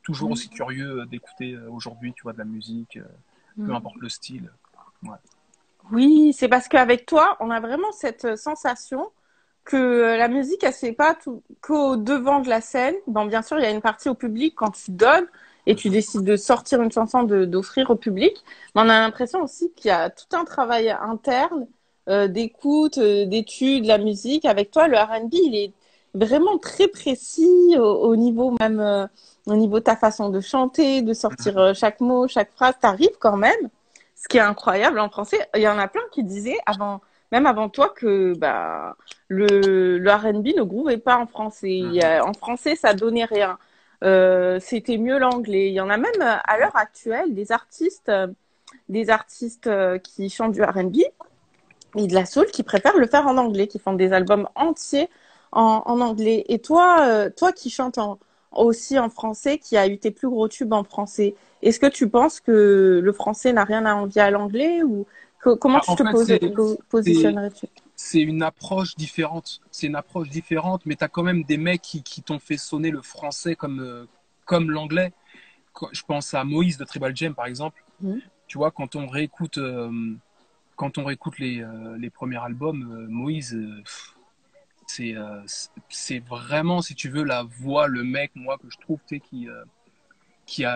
toujours aussi curieux d'écouter aujourd'hui, tu vois, de la musique, peu importe le style. Ouais. Oui, c'est parce qu'avec toi, on a vraiment cette sensation que la musique, elle se fait pas tout, qu'au devant de la scène. Bon, bien sûr, il y a une partie au public quand tu donnes et tu décides de sortir une chanson, d'offrir au public. Mais on a l'impression aussi qu'il y a tout un travail interne d'écoute, d'étude, la musique. Avec toi, le R&B, il est vraiment très précis au niveau même, au niveau de ta façon de chanter, de sortir chaque mot, chaque phrase. T'arrives quand même. Ce qui est incroyable en français, il y en a plein qui disaient avant, même avant toi, que bah le R&B ne groovait pas en français. En français, ça donnait rien. C'était mieux l'anglais. Il y en a même à l'heure actuelle des artistes qui chantent du R&B et de la soul qui préfèrent le faire en anglais, qui font des albums entiers en anglais. Et toi, toi qui chantes aussi en français, qui a eu tes plus gros tubes en français, est-ce que tu penses que le français n'a rien à envier à l'anglais ou comment Ah, tu en te fait, c'est, positionnerais-tu? c'est une approche différente. C'est une approche différente, mais tu as quand même des mecs qui t'ont fait sonner le français comme l'anglais. Je pense à Moïse de Tribal Jam, par exemple. Mhm. Tu vois, quand on réécoute les premiers albums, Moïse, c'est vraiment, si tu veux, la voix, le mec, moi, que je trouve, tu sais, qui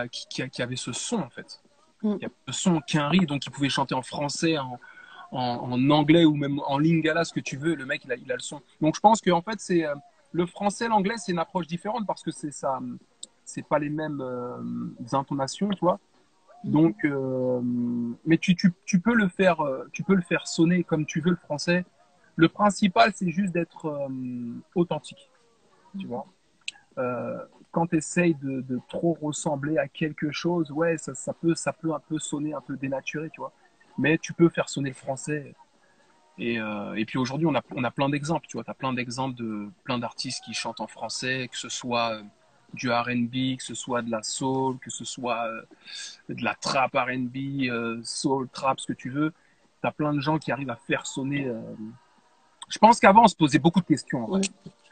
avait ce son, en fait. Qui avait ce son quinri, donc il pouvait chanter en français, en anglais ou même en lingala, ce que tu veux. Le mec, il a le son. Donc je pense qu'en fait, le français, l'anglais, c'est une approche différente parce que c'est pas les mêmes intonations, tu vois. Donc, mais tu peux le faire sonner comme tu veux le français. Le principal, c'est juste d'être authentique, tu vois. Quand tu essayes de trop ressembler à quelque chose, ouais, ça peut un peu sonner un peu dénaturé, tu vois. Mais tu peux faire sonner le français. Et puis aujourd'hui, on a plein d'exemples, tu vois. Tu as plein d'exemples de plein d'artistes qui chantent en français, que ce soit du R&B, que ce soit de la soul, que ce soit de la trap R&B, soul, trap, ce que tu veux. Tu as plein de gens qui arrivent à faire sonner. Je pense qu'avant, on se posait beaucoup de questions, en vrai.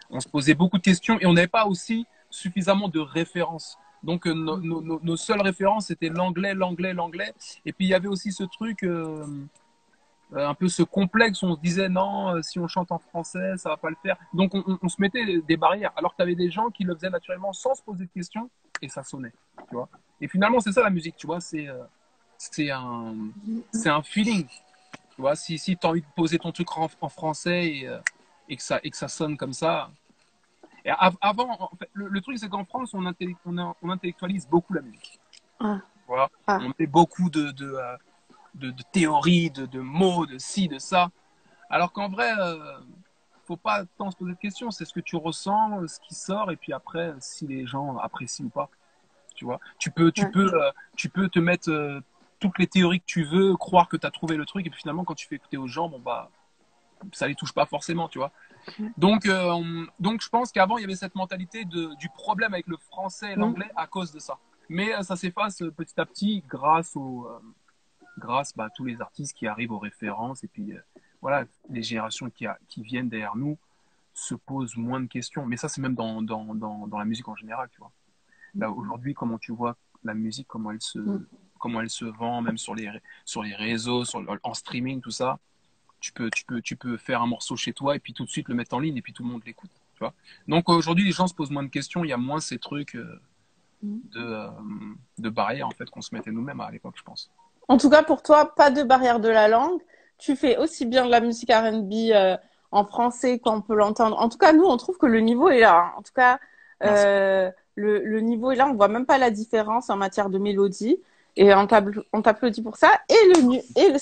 On se posait beaucoup de questions et on n'avait pas aussi suffisamment de références. Donc, nos seules références, c'était l'anglais, l'anglais, l'anglais. Et puis, il y avait aussi ce truc, un peu ce complexe où on se disait non, si on chante en français, ça va pas le faire. Donc, on se mettait des barrières. Alors que tu avais des gens qui le faisaient naturellement sans se poser de questions et ça sonnait, tu vois. Et finalement, c'est ça la musique, tu vois. C'est un, c'est un feeling. Tu vois, si tu as envie de poser ton truc en français et que ça sonne comme ça. Et avant, en fait, le truc, c'est qu'en France, on intellectualise beaucoup la musique. Ah, Voilà. ah. On met beaucoup de théories, de mots, de ci, de ça. Alors qu'en vrai, faut pas tant se poser de questions. C'est ce que tu ressens, ce qui sort, et puis après, si les gens apprécient ou pas. Tu vois, Ouais. tu peux te mettre toutes les théories que tu veux, croire que tu as trouvé le truc, et puis finalement, quand tu fais écouter aux gens, bon bah, ça les touche pas forcément, tu vois. Donc je pense qu'avant, il y avait cette mentalité du problème avec le français et l'anglais à cause de ça. Mais ça s'efface petit à petit grâce à tous les artistes qui arrivent aux références, et puis voilà, les générations qui viennent derrière nous se posent moins de questions. Mais ça, c'est même dans la musique en général, tu vois. Là, aujourd'hui, comment tu vois la musique, comment elle se vend, même sur les réseaux, en streaming, tout ça. Tu peux faire un morceau chez toi et puis tout de suite le mettre en ligne et puis tout le monde l'écoute. Tu vois. Donc aujourd'hui, les gens se posent moins de questions. Il y a moins ces trucs de, euh, de barrières en fait qu'on se mettait nous-mêmes à l'époque, je pense. En tout cas, pour toi, pas de barrière de la langue. Tu fais aussi bien de la musique R&B en français qu'on peut l'entendre. En tout cas, nous, on trouve que le niveau est là, hein. En tout cas, Merci. le niveau est là. On voit même pas la différence en matière de mélodie. Et on t'applaudit pour ça. Et le